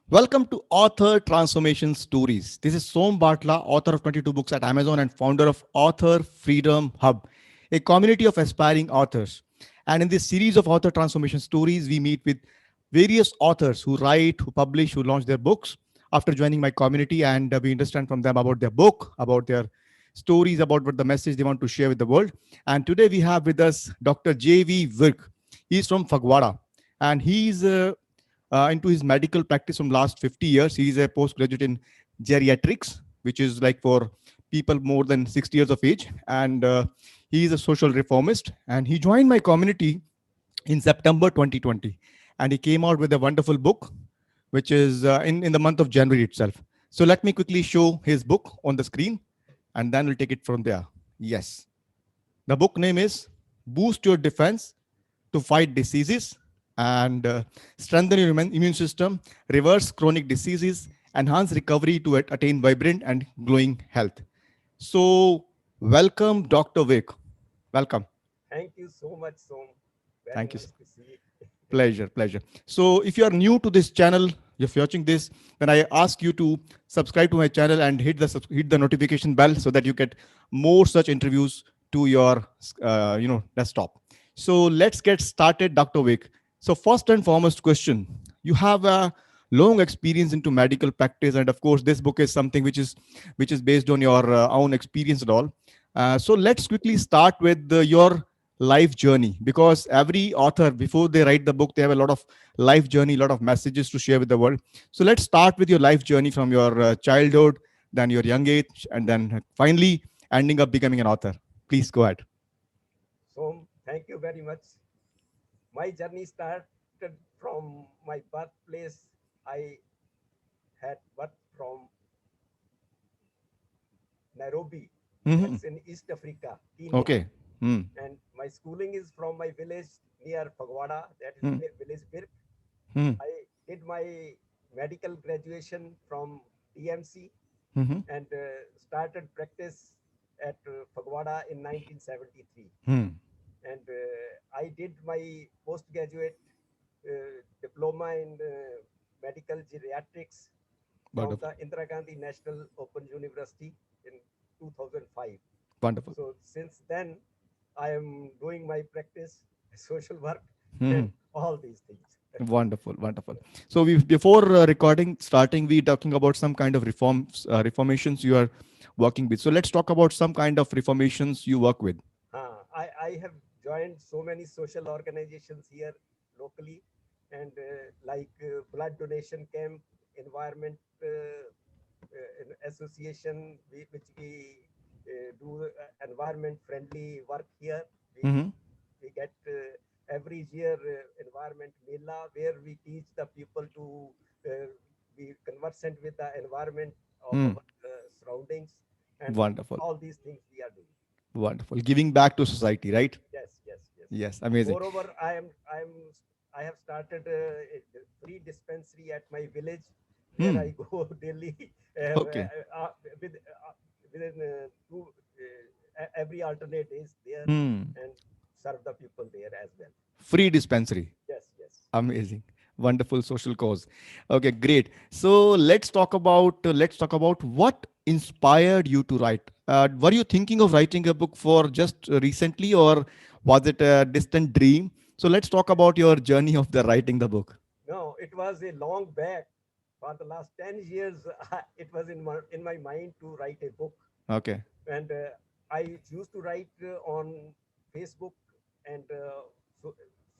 Welcome to Author Transformation Stories. This is Som Bartla, author of 22 books at Amazon and founder of Author Freedom Hub, a community of aspiring authors. And in this series of author transformation stories, we meet with various authors who write, who publish, who launch their books after joining my community. And we understand from them about their book, about their stories, about what the message they want to share with the world. And today we have with us Dr. J.V. Virk. He's from Fagwada and he's into his medical practice from last 50 years. He is a postgraduate in geriatrics, which is like for people more than 60 years of age. And he is a social reformist. And he joined my community in September 2020. And he came out with a wonderful book, which is in the month of January itself. So let me quickly show his book on the screen, and then we'll take it from there. Yes. The book name is Boost Your Defense to Fight Diseases and strengthen your immune system, reverse chronic diseases, enhance recovery to attain vibrant and glowing health. So, welcome, Dr. Vic. Welcome. Thank you so much, Som. Very Thank you. nice to see you. Pleasure, pleasure. So, if you are new to this channel, if you're watching this, then I ask you to subscribe to my channel and hit the notification bell so that you get more such interviews to your desktop. So let's get started, Dr. Vic. So first and foremost question, you have a long experience into medical practice, and of course this book is something which is based on your own experience and all. So let's quickly start with your life journey, because every author before they write the book they have a lot of life journey, a lot of messages to share with the world. So let's start with your life journey from your childhood, then your young age, and then finally ending up becoming an author. Please go ahead. Som, thank you very much. My journey started from my birthplace. I had birth from Nairobi. Mhm. That's in East Africa, Kenya. Okay. Hmm. And my schooling is from my village near Fagwada, that is Hmm. village Birk. Hmm. I did my medical graduation from TMC Hmm. and started practice at Fagwada in 1973. Hmm. And I did my postgraduate diploma in medical geriatrics from Wonderful. the Indira Gandhi National Open University in 2005. Wonderful. So since then, I am doing my practice, social work, Hmm. and all these things. Wonderful. Wonderful. So we before recording starting, we talking about some kind of reformations you are working with. So let's talk about some kind of reformations you work with. I have joined so many social organizations here locally, and like blood donation camp, environment association, which we do environment friendly work here. Hmm. We get every year environment mela where we teach the people to be conversant with the environment of Hmm. our surroundings, and Wonderful. all these things we are doing. Wonderful. Giving back to society, right? Yes, yes, yes. Yes. Amazing. Moreover, I have started a free dispensary at my village where I Hmm. go daily Okay. with within every alternate days there Hmm. and serve the people there as well. Free dispensary. Yes, yes. Amazing. Wonderful social cause. Okay, great. So let's talk about what inspired you to write. Were you thinking of writing a book for just recently, or was it a distant dream? So let's talk about your journey of the writing the book. No, it was a long back. For the last 10 years, it was in my mind to write a book. Okay. And I used to write on Facebook and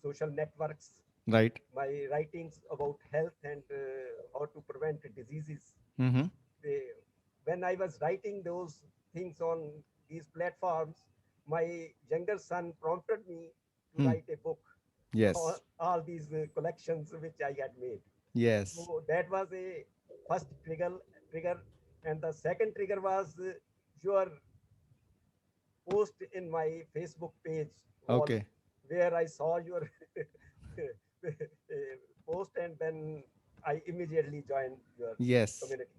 social networks Right. my writings about health and how to prevent diseases. Mm-hmm. They, when I was writing those things on these platforms, my younger son prompted me to Hmm. write a book, Yes. all these collections which I had made. Yes. So that was a first trigger, and the second trigger was your post in my Facebook page wall Okay. where I saw your post, and then I immediately joined your Yes. community.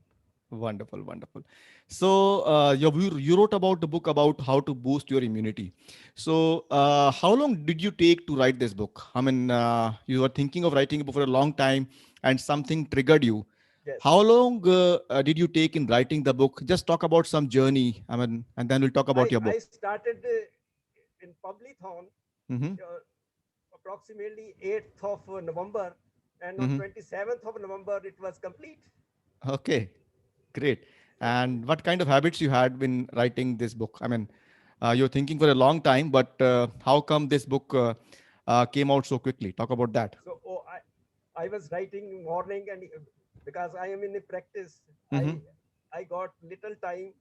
Wonderful, wonderful. So you wrote about the book about how to boost your immunity. So how long did you take to write this book? I mean, you were thinking of writing a book for a long time, and something triggered you. yes. How long did you take in writing the book? Just talk about some journey. I mean, and then we'll talk about your I book. started in Publithon Mm-hmm. uh, approximately 8th of November, and on Mm-hmm. 27th of November it was complete. Okay, great. Yes, And what kind of habits you had when writing this book? I mean, you're thinking for a long time, but how come this book came out so quickly? Talk about that. so I was writing morning, and because I am in a practice, Mm-hmm. I got little time,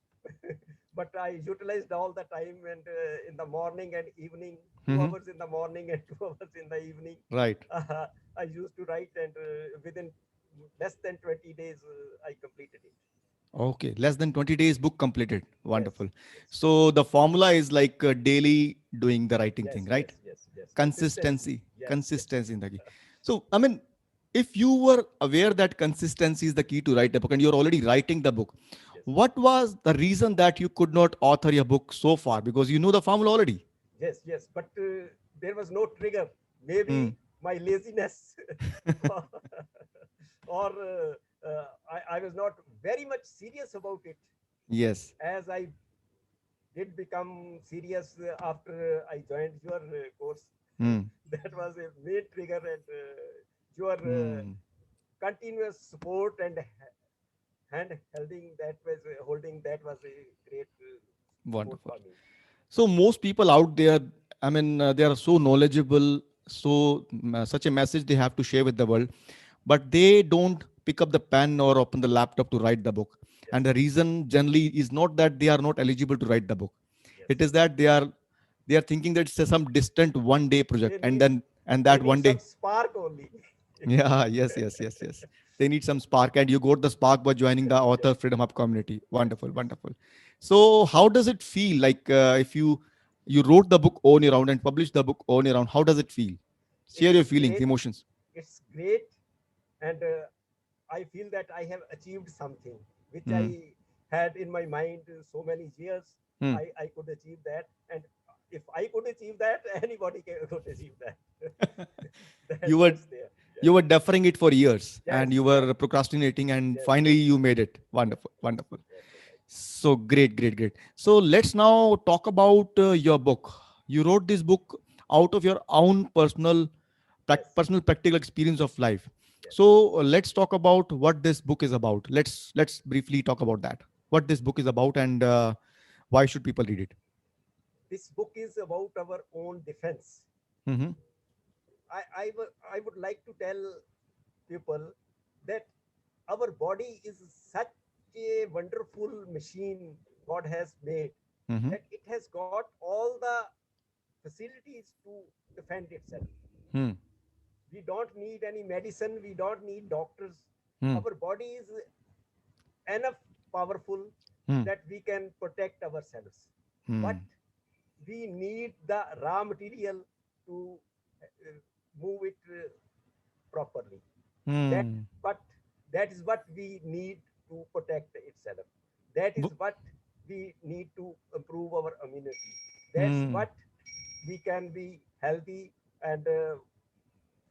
but I utilized all the time, and in the morning and evening, two Mm-hmm. hours in the morning and 2 hours in the evening, Right. I used to write, and within less than 20 days, I completed it. Okay, less than 20 days, book completed. Yes, Wonderful. yes, So the formula is like daily doing the writing thing, yes, right? yes, yes, yes. Consistency. Consistency, Yes, yes, consistency in the key. So, I mean, if you were aware that consistency is the key to write a book and you're already writing the book, yes, what was the reason that you could not author your book so far? Because you know the formula already. yes, yes. But there was no trigger. Hmm. Maybe my laziness, or I was not very much serious about it, Yes. as I did become serious after I joined your course. Hmm. That was a main trigger, and your Hmm. continuous support and hand holding that was a great support Wonderful. for me. So most people out there, I mean, they are so knowledgeable, so such a message they have to share with the world, but they don't pick up the pen or open the laptop to write the book. Yes, And the reason generally is not that they are not eligible to write the book. yes. It is that they are thinking that it's some distant one day project, They and need then and they that need one some day, spark only. yeah, yes. They need some spark, and you got the spark by joining the Yes, Author Freedom Hub community. yes, Wonderful, yes. wonderful. So, how does it feel like if you wrote the book on your own and published the book on your own? How does it feel? Share your It's feelings, great. emotions. It's great, and I feel that I have achieved something which Hmm. I had in my mind so many years. Hmm. I could achieve that, and if I could achieve that, anybody could achieve that. you were That's there. you Yes, were deferring it for years, and yes, you yes, were procrastinating, and yes, finally yes, you made it. yes, Wonderful, yes. wonderful. That's right. So great. So let's now talk about your book. You wrote this book out of your own Yes, personal practical experience of life. yes. So let's talk about what this book is about. Let's briefly talk about that. What this book is about and why should people read it? This book is about our own defense. Mm-hmm. I would like to tell people that our body is such a wonderful machine God has made, Mm-hmm. that it has got all the facilities to defend itself. Hmm. We don't need any medicine, we don't need doctors. Hmm. Our body is enough powerful Hmm. that we can protect ourselves. But Hmm. we need the raw material to move it properly. That, Hmm. but that is what we need to protect itself. That is Bu- what we need to improve our immunity. That's Hmm. what we can be healthy and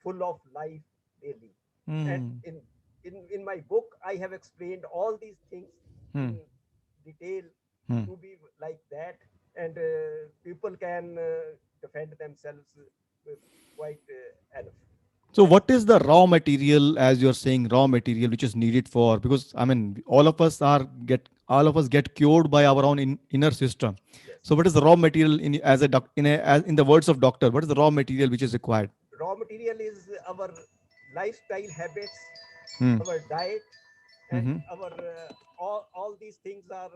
full of life daily. And Hmm. in my book, I have explained all these things in Hmm. detail Hmm. to be like that, and people can defend themselves quite enough. So That's what is the raw material, as you're saying, raw material which is needed for? Because I mean, all of us get cured by our own inner system. yes. So what is the raw material in as a as in the words of doctor? What is the raw material which is required? Raw material is our lifestyle habits, Hmm. our diet, and Mm-hmm. our all these things are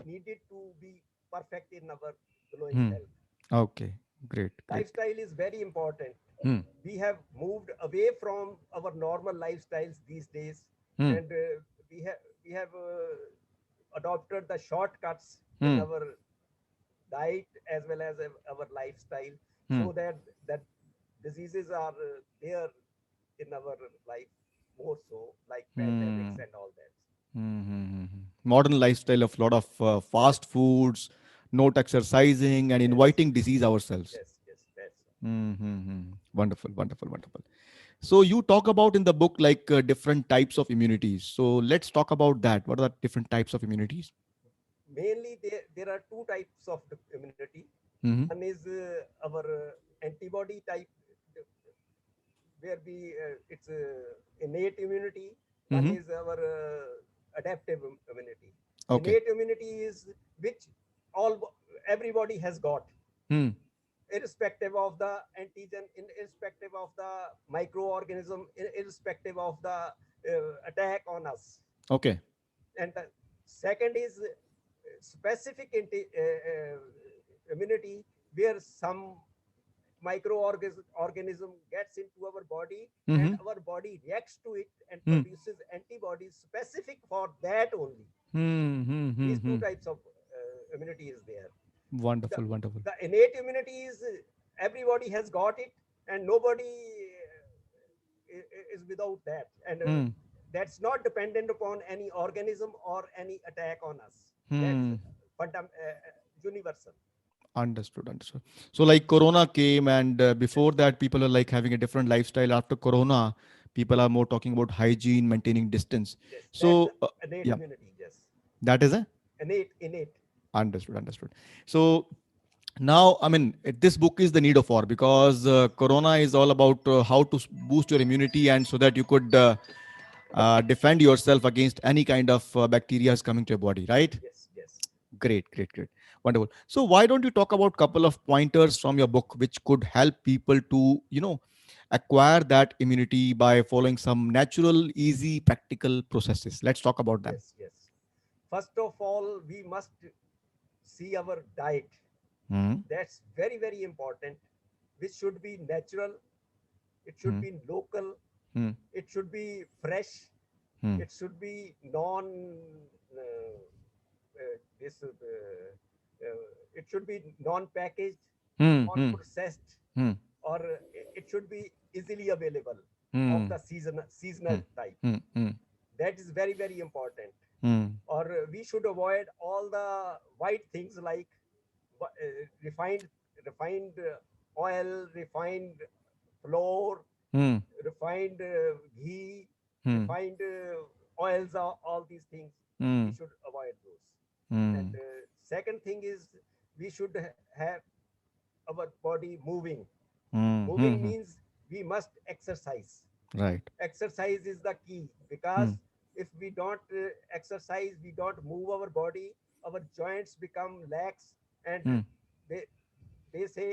needed to be perfect in our glowing Hmm. health. Okay. Great. Lifestyle is very important. Hmm. We have moved away from our normal lifestyles these days, Hmm. and we have adopted the shortcuts in Hmm. our diet as well as our lifestyle, Hmm. so that diseases are there in our life more so, like Hmm. pandemics and all that. Mm-hmm. Modern lifestyle of lot of Yes, fast foods, not exercising, and yes, inviting disease ourselves. yes, yes. That's Mm-hmm. Wonderful. So you talk about in the book like different types of immunities. So let's talk about that. What are the different types of immunities? Mainly, there are two types of the immunity. Mm-hmm. One is our antibody type, uh, where we it's innate immunity. One Mm-hmm. is our adaptive immunity. Okay. Innate immunity is which everybody has got, Hmm. irrespective of the antigen, irrespective of the microorganism, irrespective of the attack on us. Okay. And the second is specific immunity, where some microorganism gets into our body, and Mm-hmm. our body reacts to it and Hmm. produces antibodies specific for that only. Hmm. Hmm. Hmm. These two Hmm. types of immunity is there. the, Wonderful. Wonderful. the innate immunity is everybody has got it, and nobody is without that, and Hmm. that's not dependent upon any organism or any attack on us. That's Hmm. universal. Understood. Understood. So like Corona came, and before that, people are like having a different lifestyle. After Corona, people are more talking about hygiene, maintaining distance. Yes, that's So innate yeah, immunity. Yes, that is a innate. understood. Understood. So now, I mean, this book is the need of hour because Corona is all about how to boost your immunity and so that you could defend yourself against any kind of bacteria coming to your body, right? Yes, yes. Great, great, great. Wonderful. So why don't you talk about couple of pointers from your book which could help people to, acquire that immunity by following some natural, easy, practical processes? Let's talk about them. Yes, yes. First of all, we must see our diet. Hmm. That's very, very important. Which should be natural, it should Hmm. be local, Hmm. it should be fresh, Hmm. it should be non this it should be non-packaged, Hmm. Hmm. non-processed, Hmm. or it should be easily available, of Hmm. the Hmm. seasonal type. Hmm. Hmm. That is very, very important. Hmm. Or we should avoid all the white things like refined oil, refined flour, Hmm. refined ghee, Hmm. refined oils, all these things. We Hmm. should avoid those. And Hmm. second thing is, we should have our body moving. Hmm. Hmm. Moving Hmm. means we must exercise. Right. Exercise is the key, because Hmm. if we don't exercise, we don't move our body, our joints become lax, and Hmm. they they say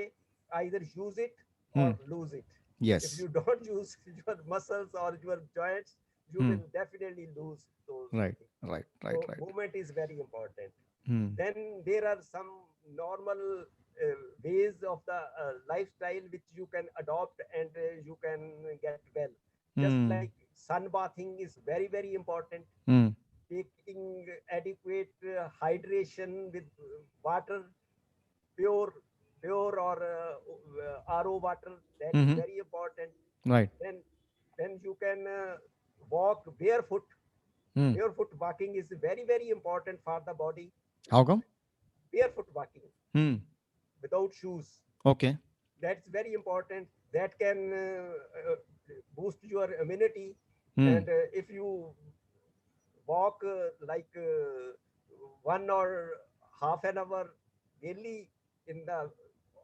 either use it Hmm. or lose it. If Yes. you don't use your muscles or your joints, you Hmm. will definitely lose those Right. things. Right. Right. So Right. movement is very important. Hmm. Then there are some normal ways of the lifestyle which you can adopt, and you can get well. Just Hmm. like sunbathing is very, very important. Hmm. Taking adequate hydration with water, pure pure or RO water, that is Hmm. very important. Right. Then you can walk barefoot. Hmm. Barefoot walking is very, very important for the body. How come? Barefoot walking Hmm. without shoes, Okay. that's very important. That can boost your immunity. Hmm. And if you walk like 1 or half an hour daily in the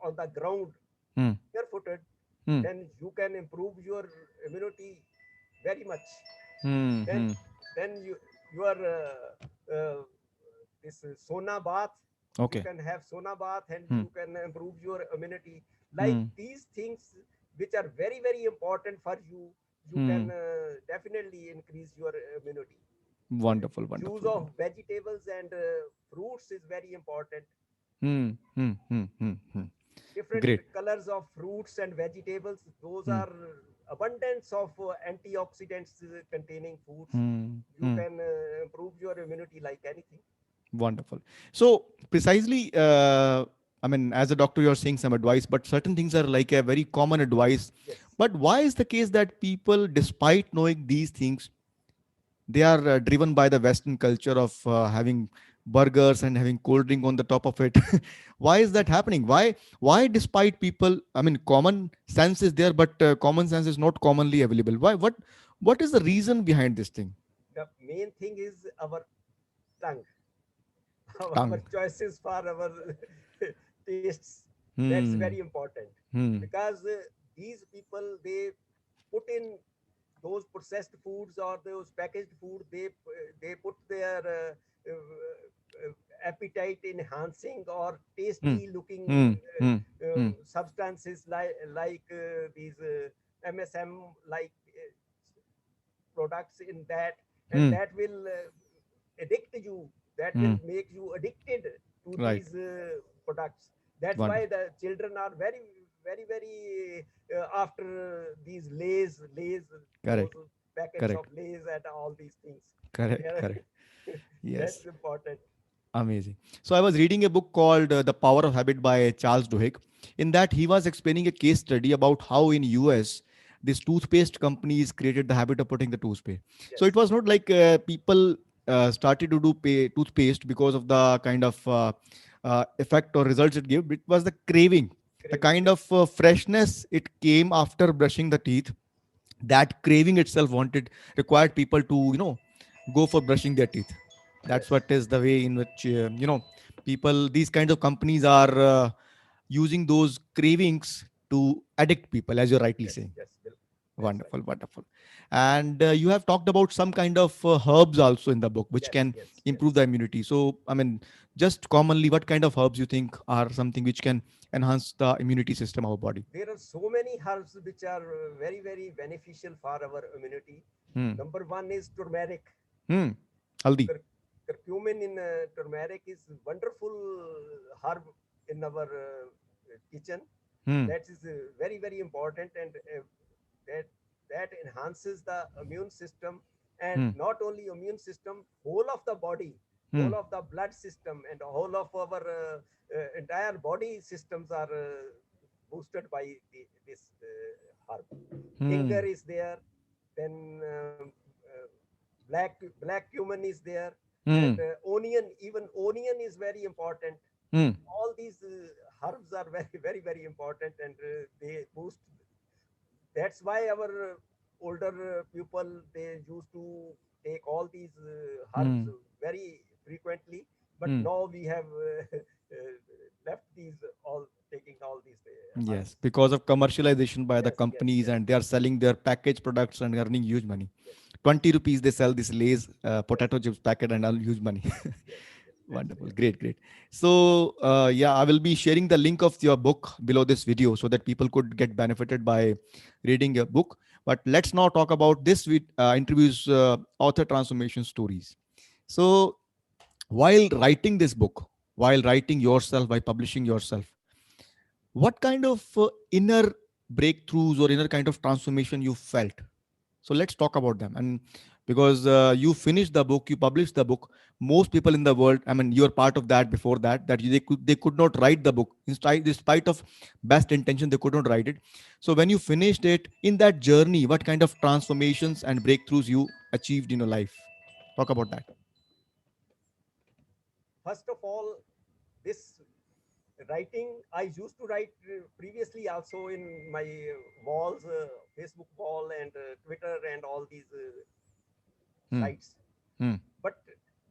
on the ground Hmm. barefooted, Hmm. then you can improve your immunity very much. Hmm. Then Hmm. your this sauna bath, you Okay. can have sauna bath, and Hmm. you can improve your immunity. Like Hmm. these things which are very, very important for you, you Hmm. can definitely increase your immunity. Wonderful. Use Wonderful. of Wonderful. vegetables and fruits is very important. Hmm. Hmm. Hmm. Hmm. Hmm. Different Great. colors of fruits and vegetables, those Hmm. are abundance of antioxidants containing foods. Hmm. You Hmm. can improve your immunity like anything. Wonderful. So precisely, I mean, as a doctor, you're saying some advice, but certain things are like a very common advice. Yes. But why is the case that people, despite knowing these things, they are driven by the Western culture of having burgers and having cold drink on the top of it. Why is that happening? Why despite people, I mean, common sense is there, but common sense is not commonly available. Why? What is the reason behind this thing? The main thing is our tongue, our Tongue. choices for our tastes. That's very Hmm. important Hmm. because these people, they put in those processed foods or those packaged food. They put their appetite enhancing or Hmm. tasty looking Hmm. Hmm. Hmm. substances like these MSM like products in that, and Hmm. that will addict you, that will Hmm. make you addicted to Right. these products. That's why Wonderful. the children are very after these lays, those Correct. packets of Correct. lays and all these things. They Correct. are Correct. that's Yes. important. Amazing. So I was reading a book called The Power of Habit by Charles Duhigg. In that, he was explaining a case study about how in US these toothpaste companies created the habit of putting the toothpaste. So it Yes, was not like people started to do toothpaste because of the kind of effect or results it gave. It was the craving, the craving. kind Yes, of freshness it came after brushing the teeth. That craving itself wanted required people to go for brushing their teeth. That's yes, what is the way in which people, these kinds of companies are using those cravings to addict people, as you're rightly yes, saying. yes, Bill. That's right. Wonderful, wonderful. And you have talked about some kind of herbs also in the book which Yes, can yes, improve yes. the immunity. So I mean, just commonly, what kind of herbs you think are something which can enhance the immunity system of our body? There are so many herbs which are very beneficial for our immunity. Hmm. Number one is turmeric. Hmm. Haldi. Cur- Curcumin in turmeric is wonderful herb in our kitchen. Hmm. That is very important, and that that enhances the immune system, and Hmm. not only immune system, whole of the body, Hmm. whole of the blood system, and whole of our entire body systems are boosted by this herb. Ginger Hmm. is there, then black cumin is there, and Hmm. onion, even onion is very important. Hmm. All these herbs are very important, and they boost. That's why our older people, they used to take all these herbs Hmm. very frequently, but Hmm. now we have left these all, taking all these Yes, herbs. because of commercialization by the Yes, yes, companies, yes, and they are selling their packaged products and earning huge money. yes, 20 rupees they sell this Lay's yes, potato chips packet and earn huge money. yes, yes, that's Wonderful. really Great, great. So, yeah, I will be sharing the link of your book below this video so that people could get benefited by reading your book. But let's now talk about this with interviews author transformation stories. So, while writing this book, while writing yourself, by publishing yourself, what kind of inner breakthroughs or inner kind of transformation you felt? So let's talk about them. And because you finished the book, you published the book, most people in the world, I mean, you're part of that before that, that they could not write the book. Despite of best intention, they could not write it. So when you finished it, in that journey, what kind of transformations and breakthroughs you achieved in your life? Talk about that. first of all, this writing, I used to write previously also in my walls, Facebook wall, and Twitter, and all these Hmm. sites. Hmm. But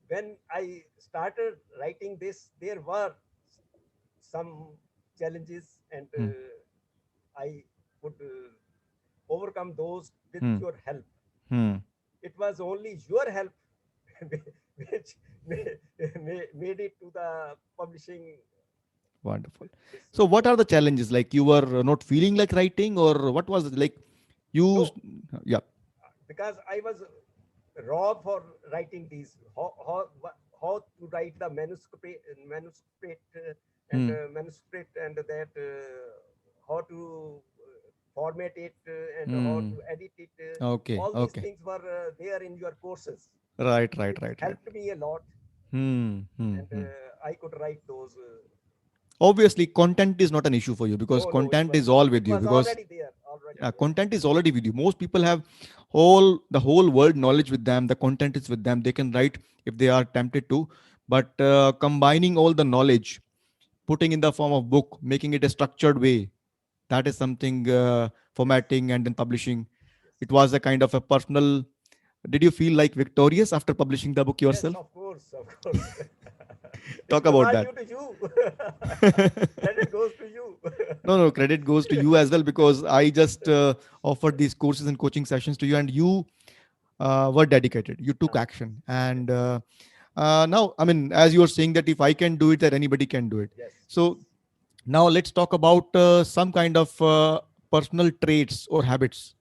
when I started writing this, there were some challenges, and Hmm. I could overcome those with Hmm. your help. Hmm. It was only your help which made it to the publishing Wonderful. this So, what book. are the challenges? Like you were not feeling like writing, or what was it like? You, No, yeah. because I was raw for writing these. How to write the manuscript and Hmm. manuscript, and that how to format it, and how Hmm. to edit it. Okay. All these Okay. things were there in your courses. Right. Right. It Right. Right. helped me a lot, Hmm. Hmm. and Hmm. I could write those. Obviously, content is not an issue for you because No, it content was is not. all It with you. was Because already there. content is already with you. Most people have the whole world knowledge with them. The content is with them. They can write if they are tempted to. but combining all the knowledge, putting in the form of book, making it a structured way, that is something, Yes, formatting and then publishing. yes, It was a kind of a personal. Did you feel like victorious after publishing the book yes, yourself? of course, of course. It Talk was about all that. due to you. Credit goes to you. No, no, credit goes to you as well, because I just offered these courses and coaching sessions to you, and you were dedicated. You took action, Yes, and now, I mean, as you were saying that if I can do it, that anybody can do it. yes, yes. So now let's talk about some kind of personal traits or habits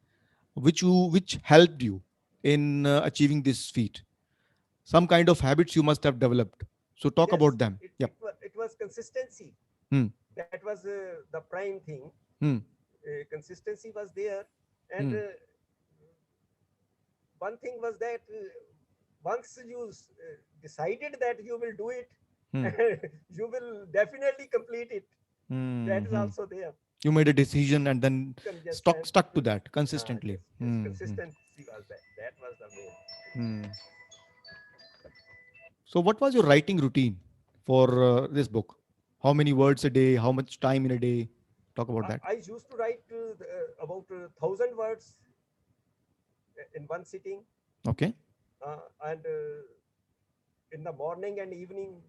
which helped you in achieving this feat. Some kind of habits you must have developed. So talk Yes, about them. Yep. it was consistency. Hmm. That was the prime thing. Hmm. Consistency was there, and Hmm. one thing was that once you decided that you will do it, Hmm. you will definitely complete it. Hmm. That is Hmm. also there. You made a decision and then Yes, stuck to that consistently. yes, yes. Hmm. Hmm. Consistency was that. That was the main. Hmm. So what was your writing routine for this book? How many words a day? How much time in a day? Talk about that. I used to write about 1,000 words in one sitting, Okay. and in the morning and evening,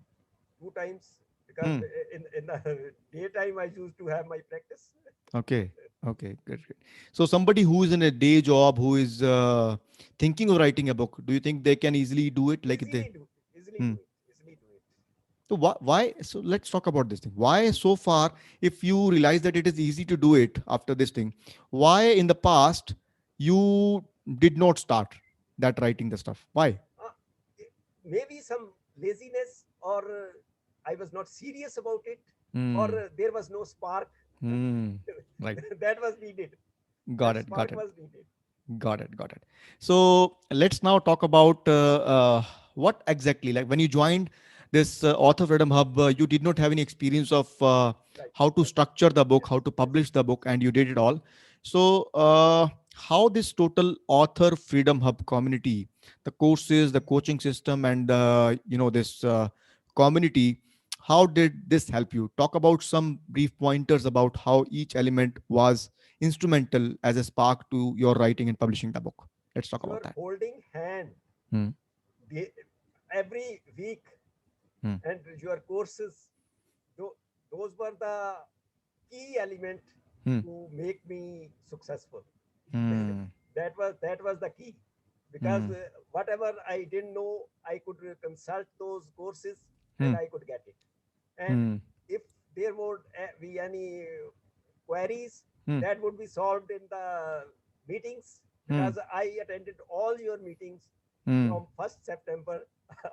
two times, because Hmm. in the daytime I used to have my practice. Okay. Okay. Good, good. So somebody who is in a day job, who is thinking of writing a book, do you think they can easily do it? Like if they. Easily Hmm. do it, easily do it. So why? So let's talk about this thing. Why so far, if you realize that it is easy to do it after this thing, why in the past you did not start that writing the stuff? Why? Uh, Maybe some laziness, or I was not serious about it, or Hmm. there was no spark Hmm. Right. that was needed. Got That it. Got spark it. was needed. Got it. Got it. So let's now talk about what exactly, like when you joined this Author Freedom Hub, you did not have any experience of Right, how to right. structure the book, Yes, how to yes. publish the book, and you did it all. So, how this total Author Freedom Hub community, the courses, the coaching system, and this community, how did this help you? Talk about some brief pointers about how each element was instrumental as a spark to your writing and publishing the book. Let's talk You about are that. holding hand Hmm. day, every week, Hmm. and your courses. Those were the key element Hmm. to make me successful. Hmm. That was the key, because Hmm. whatever I didn't know, I could consult those courses and Hmm. I could get it. And Hmm. if there would be any queries, Hmm. that would be solved in the meetings, Hmm. because I attended all your meetings Hmm. from 1st September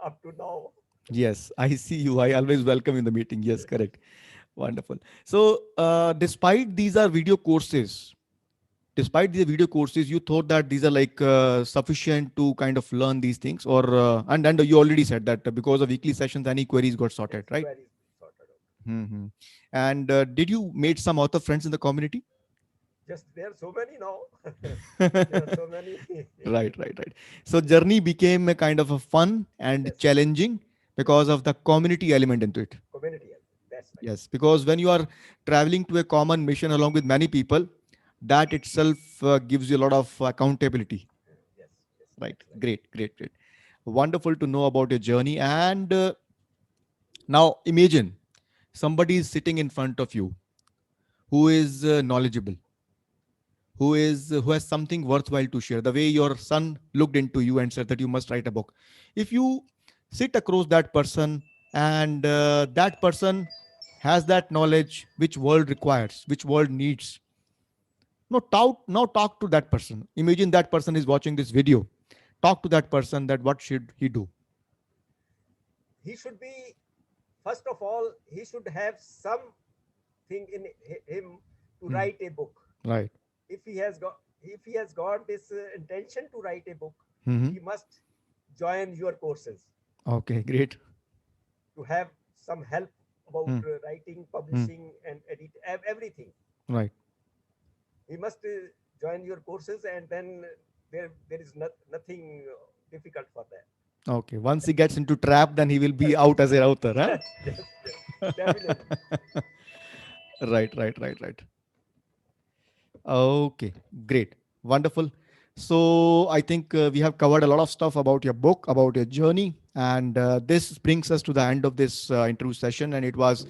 up to now. Yes, I see you. I always welcome in the meeting. Yes, correct. Wonderful. So, despite these are video courses, despite the video courses, you thought that these are like sufficient to kind of learn these things, or and you already said that because of weekly sessions, any queries got Yes, sorted, right? queries sorted out. Hmm. And did you made some author friends in the community? Just there are so many now. There are Right, so many. right, right. So journey became a kind of a fun and Yes, challenging yes. because of the community element into it. Community element. That's right. Yes, because when you are traveling to a common mission along with many people, that itself gives you a lot of accountability. Yes, yes, Right. that's right. Great, great, great. Wonderful to know about your journey. And now imagine somebody is sitting in front of you who is knowledgeable, who has something worthwhile to share. The way your son looked into you and said that you must write a book. If you sit across that person, and that person has that knowledge which world requires, which world needs. Now talk to that person. Imagine that person is watching this video. Talk to that person that what should he do? He should be, first of all, he should have something in him to Hmm. write a book. Right. If he has got this intention to write a book, Hmm. he must join your courses Okay, great. to have some help about Hmm. writing, Hmm. publishing, and everything. Right. He must join your courses, and then there is nothing difficult for that. Okay. Once he gets into trap, then he will be out as a author, huh? Yes, yes, yes, definitely. Right, right, right, right. Okay, great, wonderful. So I think we have covered a lot of stuff about your book, about your journey, and this brings us to the end of this interview session. And it was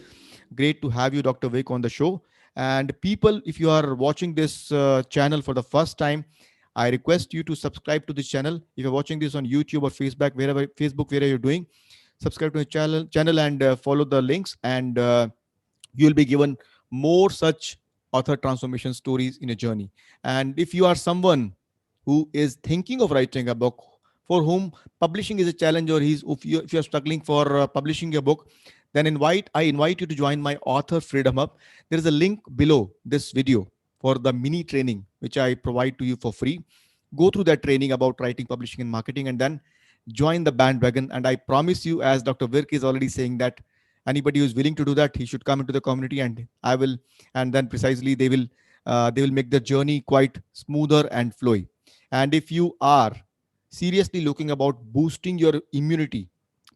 great to have you, Dr. Vic, on the show. And people, if you are watching this channel for the first time, I request you to subscribe to this channel. If you're watching this on YouTube or Facebook, wherever you're doing, subscribe to the channel and follow the links, and you'll be given more such author transformation stories in a journey. And if you are someone who is thinking of writing a book, for whom publishing is a challenge, or if you're struggling for publishing a book, then I invite you to join my Author Freedom Hub. There is a link below this video for the mini training which I provide to you for free. Go through that training about writing, publishing, and marketing, and then join the bandwagon. And I promise you, as Dr. Virk is already saying, that anybody who is willing to do that, he should come into the community, and I will, and then precisely they will make the journey quite smoother and flowy. And if you are seriously looking about boosting your immunity,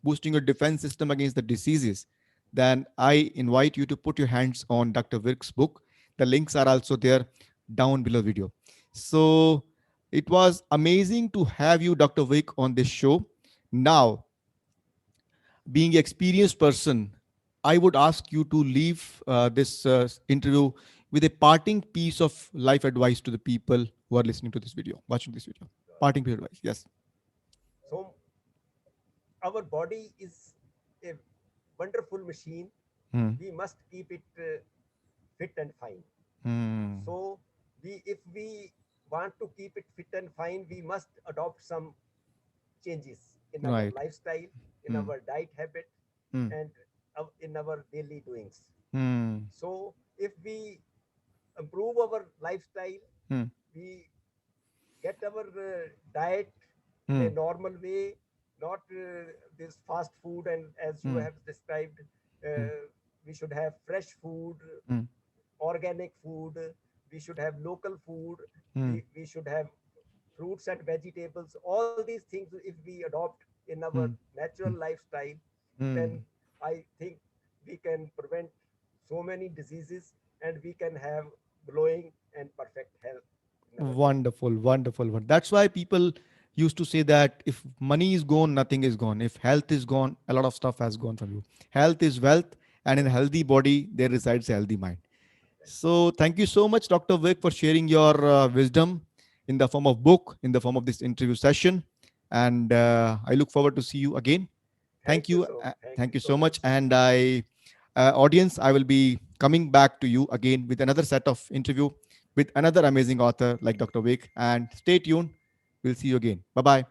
boosting your defense system against the diseases, then I invite you to put your hands on Dr. Virk's book. The links are also there down below video. So it was amazing to have you, Dr. Virk, on this show. Now, being an experienced person, I would ask you to leave this interview with a parting piece of life advice to the people who are listening to this video, watching this video. Parting piece of advice. Yes. So our body is a wonderful machine. Hmm. We must keep it fit and fine. Hmm. So if we want to keep it fit and fine, we must adopt some changes in our Right. lifestyle, in Hmm. our diet habit, Hmm. and in our daily doings. Hmm. So if we improve our lifestyle, Hmm. we get our diet in a Hmm. normal way, not this fast food. And as you Hmm. have described, Hmm. we should have fresh food, Hmm. organic food, we should have local food, Hmm. we should have fruits and vegetables. All these things, if we adopt in our Hmm. natural Hmm. lifestyle, then Hmm. I think we can prevent so many diseases, and we can have glowing and perfect health in our life. Wonderful, wonderful. That's why people used to say that if money is gone, nothing is gone. If health is gone, a lot of stuff has gone from you. Health is wealth, and in a healthy body, there resides a healthy mind. So, thank you so much, Dr. Vic, for sharing your wisdom in the form of book, in the form of this interview session. And I look forward to see you again. Thank you. Thank you Thank you so so much. much. And audience, I will be coming back to you again with another set of interview with another amazing author like Dr. Vic. And stay tuned. We'll see you again. Bye bye.